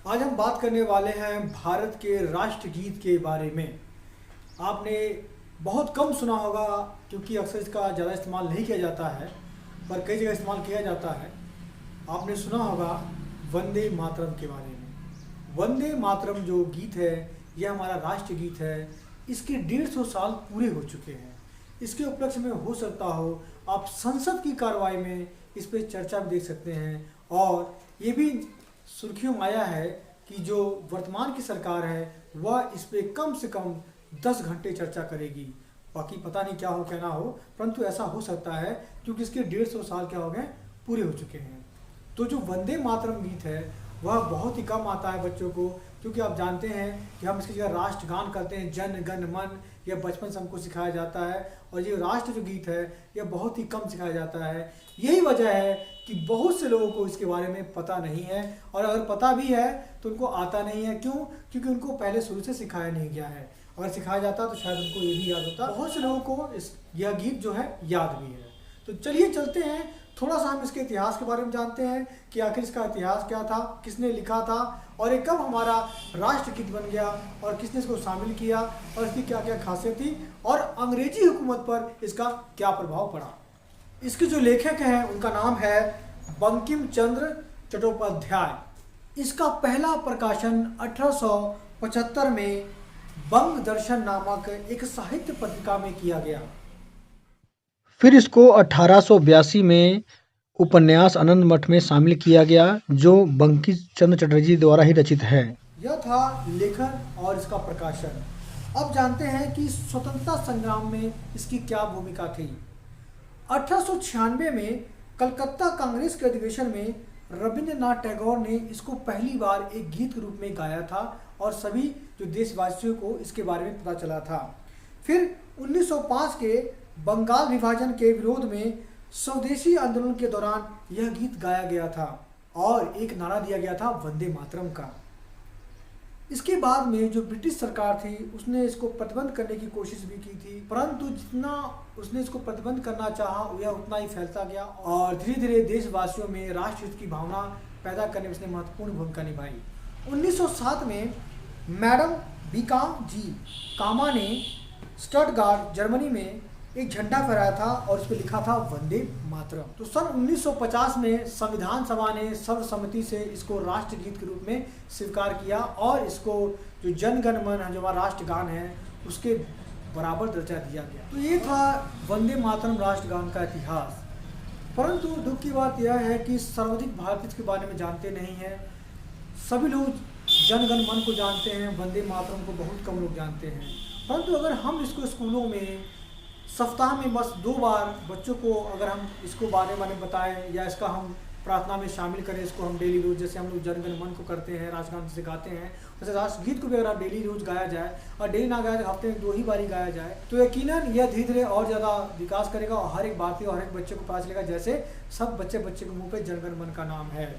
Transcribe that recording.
आज हम बात करने वाले हैं भारत के राष्ट्रगीत के बारे में। आपने बहुत कम सुना होगा क्योंकि अक्सर इसका ज़्यादा इस्तेमाल नहीं किया जाता है, पर कई जगह इस्तेमाल किया जाता है। आपने सुना होगा वंदे मातरम के बारे में। वंदे मातरम जो गीत है यह हमारा राष्ट्रगीत है। इसके 150 साल पूरे हो चुके हैं। इसके उपलक्ष्य में हो सकता हो आप संसद की कार्रवाई में इस पर चर्चा भी देख सकते हैं, और ये भी सुर्खियों में आया है कि जो वर्तमान की सरकार है वह इस पे कम से कम 10 घंटे चर्चा करेगी। बाकी पता नहीं क्या हो क्या ना हो, परंतु ऐसा हो सकता है क्योंकि इसके 150 साल क्या हो गए, पूरे हो चुके हैं। तो जो वंदे मातरम गीत है वह बहुत ही कम आता है बच्चों को, क्योंकि आप जानते हैं कि हम इसकी जगह राष्ट्रगान करते हैं, जन गण मन। यह बचपन से हमको सिखाया जाता है, और ये राष्ट्र जो गीत है यह बहुत ही कम सिखाया जाता है। यही वजह है कि बहुत से लोगों को इसके बारे में पता नहीं है, और अगर पता भी है तो उनको आता नहीं है। क्यों? क्योंकि उनको पहले शुरू से सिखाया नहीं गया है। अगर सिखाया जाता तो शायद उनको ये भी याद होता। बहुत से लोगों को यह गीत जो है याद भी है। तो चलिए चलते हैं, थोड़ा सा हम इसके इतिहास के बारे में जानते हैं कि आखिर इसका इतिहास क्या था, किसने लिखा था, और ये कब हमारा राष्ट्रगीत बन गया, और किसने इसको शामिल किया, और इसकी क्या क्या खासियत थी, और अंग्रेजी हुकूमत पर इसका क्या प्रभाव पड़ा। इसके जो लेखक हैं उनका नाम है बंकिम चंद्र चट्टोपाध्याय। इसका पहला प्रकाशन 1875 में बंग दर्शन नामक एक साहित्य पत्रिका में किया गया। फिर इसको 1882 में उपन्यास आनंद मठ में शामिल किया गया, जो बंकिम चंद्र चटर्जी द्वारा ही रचित है। यह था लेखन और इसका प्रकाशन। अब जानते हैं कि स्वतंत्रता संग्राम में इसकी क्या भूमिका थी। 1896 में कलकत्ता कांग्रेस के अधिवेशन में रविंद्रनाथ टैगोर ने इसको पहली बार एक गीत के रूप में गाया था, और सभी जो देशवासियों को इसके बारे में पता चला था। फिर 1905 के बंगाल विभाजन के विरोध में स्वदेशी आंदोलन के दौरान यह गीत गाया गया था, और एक नारा दिया गया था वंदे मातरम का। इसके बाद में जो ब्रिटिश सरकार थी उसने इसको प्रतिबंध करने की कोशिश भी की थी, परंतु जितना उसने इसको प्रतिबंध करना चाहा यह उतना ही फैलता गया, और धीरे धीरे देशवासियों में राष्ट्रहित की भावना पैदा करने में इसने महत्वपूर्ण भूमिका निभाई। 1907 में मैडम बीकाम जी कामा ने स्टटगार्ट जर्मनी में एक झंडा फहराया था, और उस पर लिखा था वंदे मातरम। तो सन 1950 में संविधान सभा ने सर्वसम्मति से इसको राष्ट्रगीत के रूप में स्वीकार किया, और इसको जो जन गण मन है, जो हमारा राष्ट्रगान है, उसके बराबर दर्जा दिया गया। तो ये था वंदे मातरम राष्ट्रगान का इतिहास। परंतु दुख की बात यह है कि सर्वाधिक भारतीय इसके बारे में जानते नहीं हैं। सभी लोग जन गण मन को जानते हैं, वंदे मातरम को बहुत कम लोग जानते हैं। परंतु अगर हम इसको स्कूलों में सप्ताह में बस 2 बार बच्चों को अगर हम इसको बारे में बताएं, या इसका हम प्रार्थना में शामिल करें, इसको हम डेली रोज, जैसे हम लोग जनगण मन को करते हैं, राष्ट्रगान से गाते हैं, वैसे राष्ट्रगीत को भी अगर डेली रोज गाया जाए, और डेली ना गाया हफ्ते में 2 ही बारी गाया जाए, तो यकीनन यह धीरे धीरे और ज़्यादा विकास करेगा, और हर एक भारतीय और हर एक बच्चे को पता चलेगा जैसे सब बच्चे के मुँह पे जनगण मन का नाम है।